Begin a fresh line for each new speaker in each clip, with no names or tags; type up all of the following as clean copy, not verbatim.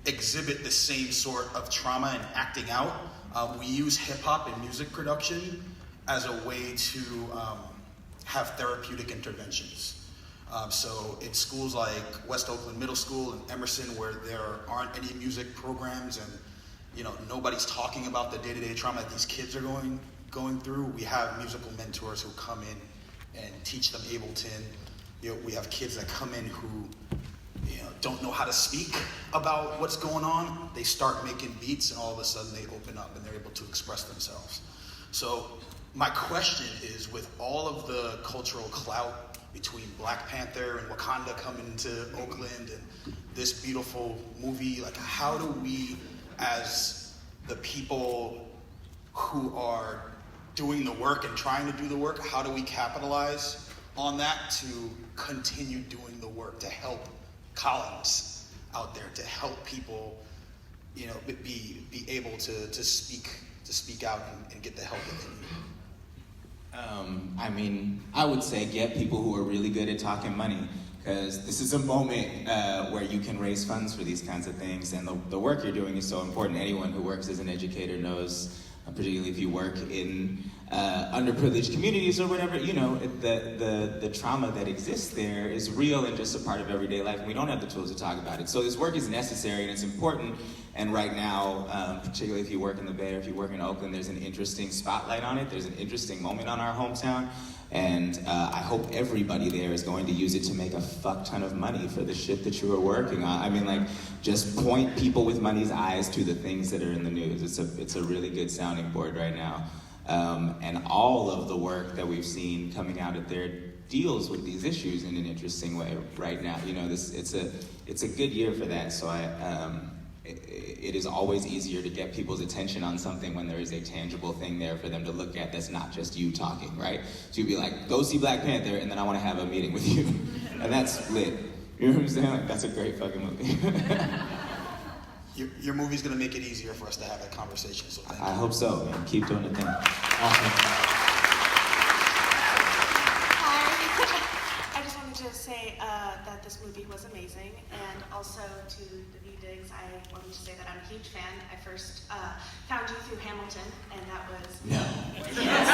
exhibit the same sort of trauma and acting out. We use hip hop in music production as a way to have therapeutic interventions. So in schools like West Oakland Middle School and Emerson, where there aren't any music programs and nobody's talking about the day-to-day trauma that these kids are going through, we have musical mentors who come in and teach them Ableton. We have kids that come in who don't know how to speak about what's going on. They start making beats and all of a sudden they open up and they're able to express themselves. So my question is, with all of the cultural clout between Black Panther and Wakanda coming to Oakland and this beautiful movie, like, how do we, as the people who are doing the work and trying to do the work, how do we capitalize on that to continue doing the work, to help colonists out there, to help people, be able to speak out and get the help that they need?
I would say get people who are really good at talking money, because this is a moment where you can raise funds for these kinds of things, and the work you're doing is so important. Anyone who works as an educator knows, particularly if you work in underprivileged communities or whatever, the trauma that exists there is real and just a part of everyday life, and we don't have the tools to talk about it. So this work is necessary and it's important, and right now, particularly if you work in the Bay or if you work in Oakland, there's an interesting spotlight on it. There's an interesting moment on our hometown, and I hope everybody there is going to use it to make a fuck ton of money for the shit that you are working on. Just point people with money's eyes to the things that are in the news. It's a really good sounding board right now. And all of the work that we've seen coming out of there deals with these issues in an interesting way right now. It's a good year for that. So it is always easier to get people's attention on something when there is a tangible thing there for them to look at that's not just you talking, right? So you'd be like, go see Black Panther, and then I want to have a meeting with you. And that's lit. You know what I'm saying? Like, that's a great fucking movie.
Your movie's going to make it easier for us to have that conversation, so thank you.
I hope so, man. Keep doing the thing.
Hi. I just wanted to say that this movie was amazing, and also to the V-Digs, I wanted to say that I'm a huge fan. I first found you through Hamilton, and that was...
No.
Yes.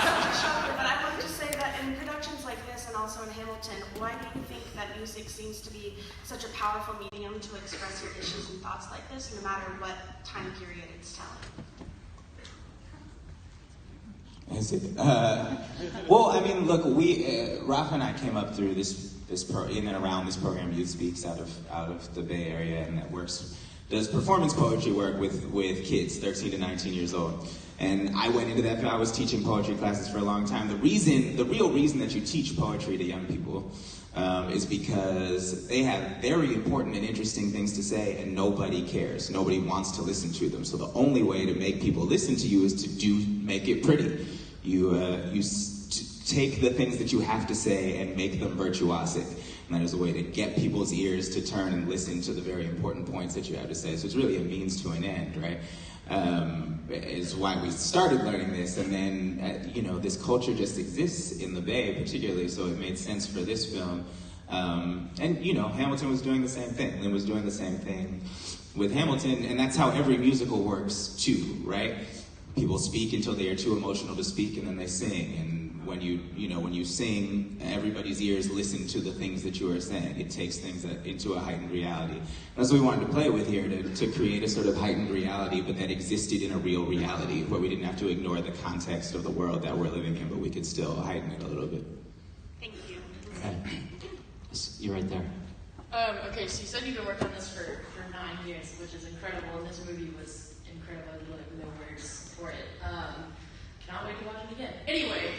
Such a shocker, but I wanted to say that in productions like this, and also in Hamilton, why do you think that music seems to be such a powerful medium to express your issues and thoughts like this, no matter what time period it's telling?
Is it? Look, Rafa and I came up through this in and around this program, Youth Speaks, out of the Bay Area, and that does performance poetry work with kids, 13 to 19 years old. And I went into that. I was teaching poetry classes for a long time. The real reason that you teach poetry to young people is because they have very important and interesting things to say, and nobody cares. Nobody wants to listen to them. So the only way to make people listen to you is to make it pretty. You take the things that you have to say and make them virtuosic. And that is a way to get people's ears to turn and listen to the very important points that you have to say. So it's really a means to an end, right? Is why we started learning this, and then this culture just exists in the Bay, particularly. So it made sense for this film, and Hamilton was doing the same thing. Lynn was doing the same thing with Hamilton, and that's how every musical works too, right? People speak until they are too emotional to speak, and then they sing. And when you sing, everybody's ears listen to the things that you are saying. It takes things into a heightened reality. That's what we wanted to play with here, to create a sort of heightened reality, but that existed in a real reality, where we didn't have to ignore the context of the world that we're living in, but we could still heighten it a little bit.
Thank you.
Okay. You're right there.
Okay, so you said you've been working on this for 9 years, which is incredible, and this movie was incredible. Like, no words for it. Cannot wait to watch it again. Anyway,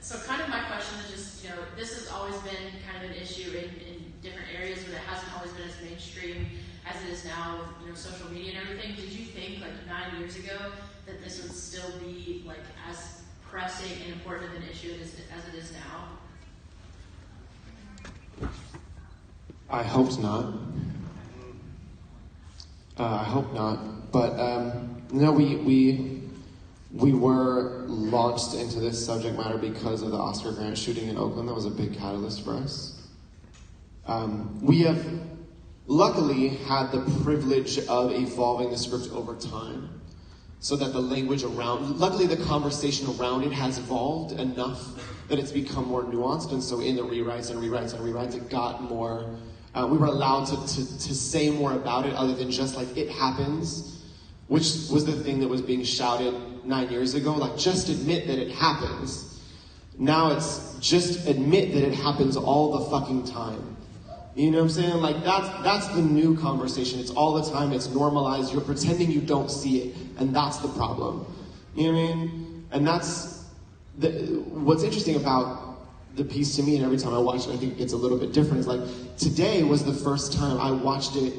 so kind of my question is just, this has always been kind of an issue in different areas, but it hasn't always been as mainstream as it is now with social media and everything. Did you think 9 years ago that this would still be as pressing and important of an issue as it is now?
I hoped not. I hope not. But no, we were launched into this subject matter because of the Oscar Grant shooting in Oakland. That was a big catalyst for us. We have luckily had the privilege of evolving the script over time, so that the language around, luckily the conversation around it has evolved enough that it's become more nuanced, and so in the rewrites, it got more, we were allowed to say more about it other than just like, it happens, which was the thing that was being shouted 9 years ago, like, just admit that it happens. Now it's just admit that it happens all the fucking time. You know what I'm saying? Like, that's the new conversation. It's all the time, it's normalized, you're pretending you don't see it, and that's the problem. You know what I mean? And that's, what's interesting about the piece to me, and every time I watch it, I think it's a little bit different, is like, today was the first time I watched it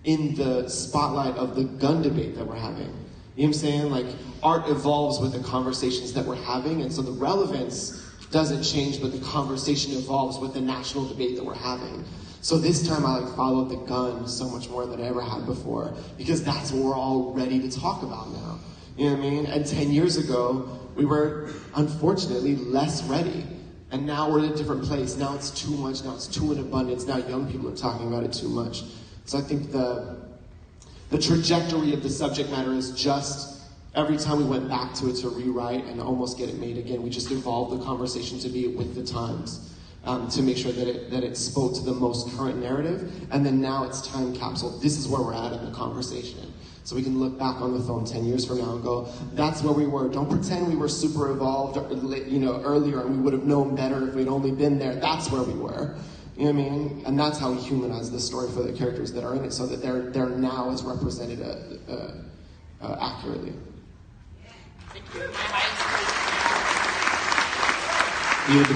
in the spotlight of the gun debate that we're having. You know what I'm saying? Like, art evolves with the conversations that we're having, and so the relevance doesn't change, but the conversation evolves with the national debate that we're having. So this time I like followed the gun so much more than I ever had before, because that's what we're all ready to talk about now. You know what I mean? And 10 years ago, we were unfortunately less ready. And now we're in a different place. Now it's too much, now it's too in abundance, now young people are talking about it too much. So I think the trajectory of the subject matter is just, every time we went back to it to rewrite and almost get it made again, we just evolved the conversation to be with the times. To make sure that it spoke to the most current narrative, and then now it's time capsule. This is where we're at in the conversation. So we can look back on the phone 10 years from now and go, that's where we were. Don't pretend we were super evolved, earlier, and we would have known better if we'd only been there. That's where we were. You know what I mean? And that's how we humanize the story for the characters that are in it, so that they're now as represented accurately.
Thank you.